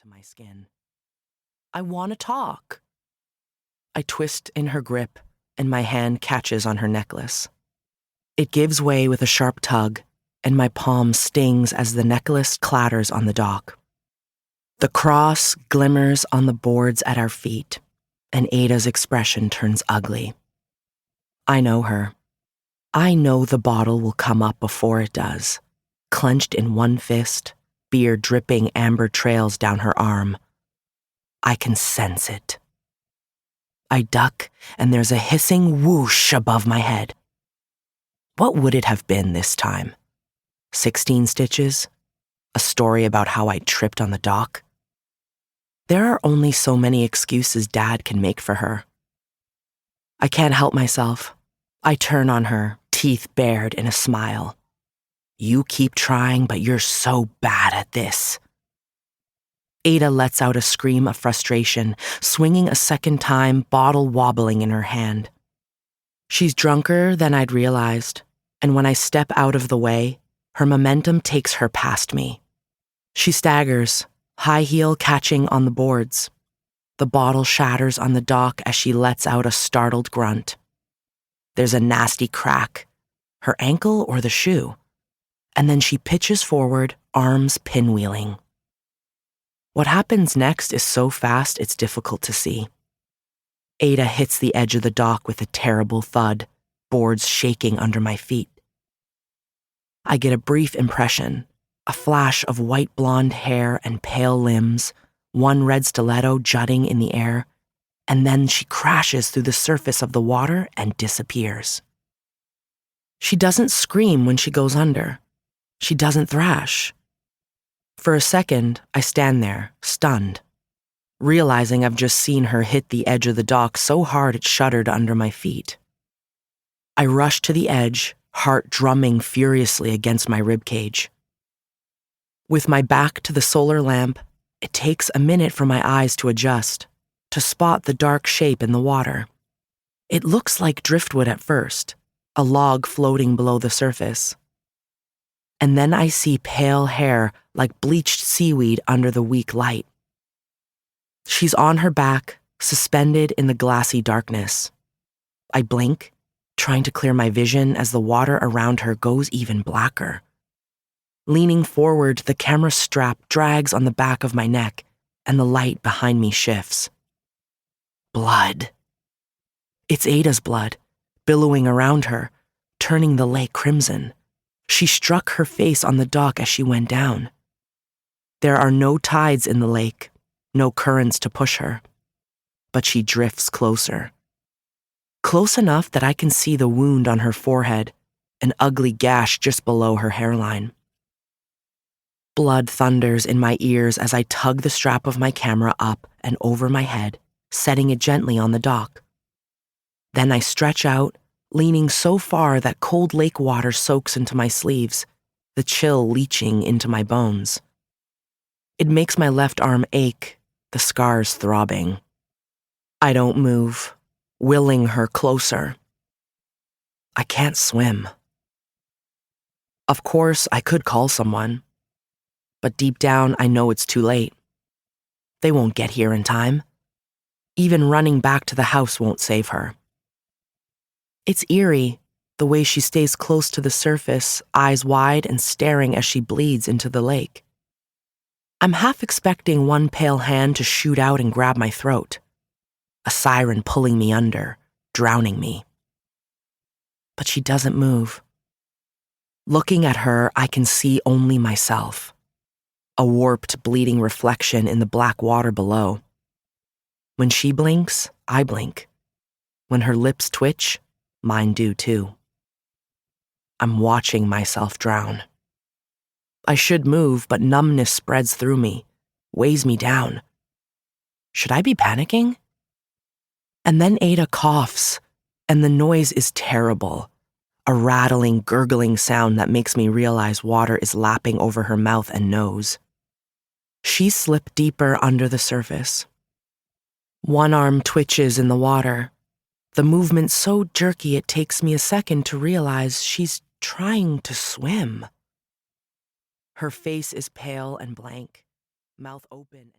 into my skin. I want to talk. I twist in her grip, and my hand catches on her necklace. It gives way with a sharp tug, and my palm stings as the necklace clatters on the dock. The cross glimmers on the boards at our feet, and Ada's expression turns ugly. I know her. I know the bottle will come up before it does, clenched in one fist, beer dripping amber trails down her arm. I can sense it. I duck, and there's a hissing whoosh above my head. What would it have been this time? 16 stitches? A story about how I tripped on the dock? There are only so many excuses Dad can make for her. I can't help myself. I turn on her, teeth bared in a smile. You keep trying, but you're so bad at this. Ada lets out a scream of frustration, swinging a second time, bottle wobbling in her hand. She's drunker than I'd realized, and when I step out of the way, her momentum takes her past me. She staggers, high heel catching on the boards. The bottle shatters on the dock as she lets out a startled grunt. There's a nasty crack, her ankle or the shoe, and then she pitches forward, arms pinwheeling. What happens next is so fast it's difficult to see. Ada hits the edge of the dock with a terrible thud, boards shaking under my feet. I get a brief impression, a flash of white blonde hair and pale limbs, one red stiletto jutting in the air, and then she crashes through the surface of the water and disappears. She doesn't scream when she goes under. She doesn't thrash. For a second, I stand there, stunned, realizing I've just seen her hit the edge of the dock so hard it shuddered under my feet. I rush to the edge, heart drumming furiously against my ribcage. With my back to the solar lamp, it takes a minute for my eyes to adjust, to spot the dark shape in the water. It looks like driftwood at first, a log floating below the surface. And then I see pale hair like bleached seaweed under the weak light. She's on her back, suspended in the glassy darkness. I blink, trying to clear my vision as the water around her goes even blacker. Leaning forward, the camera strap drags on the back of my neck, and the light behind me shifts. Blood. It's Ada's blood, billowing around her, turning the lake crimson. She struck her face on the dock as she went down. There are no tides in the lake, no currents to push her, but she drifts closer. Close enough that I can see the wound on her forehead, an ugly gash just below her hairline. Blood thunders in my ears as I tug the strap of my camera up and over my head, setting it gently on the dock. Then I stretch out, leaning so far that cold lake water soaks into my sleeves, the chill leaching into my bones. It makes my left arm ache, the scars throbbing. I don't move, willing her closer. I can't swim. Of course, I could call someone, but deep down I know it's too late. They won't get here in time. Even running back to the house won't save her. It's eerie, the way she stays close to the surface, eyes wide and staring as she bleeds into the lake. I'm half expecting one pale hand to shoot out and grab my throat. A siren pulling me under, drowning me. But she doesn't move. Looking at her, I can see only myself. A warped, bleeding reflection in the black water below. When she blinks, I blink. When her lips twitch, mine do too. I'm watching myself drown. I should move, but numbness spreads through me, weighs me down. Should I be panicking? And then Ada coughs, and the noise is terrible. A rattling, gurgling sound that makes me realize water is lapping over her mouth and nose. She slipped deeper under the surface. One arm twitches in the water, the movement so jerky it takes me a second to realize she's trying to swim. Her face is pale and blank, mouth open.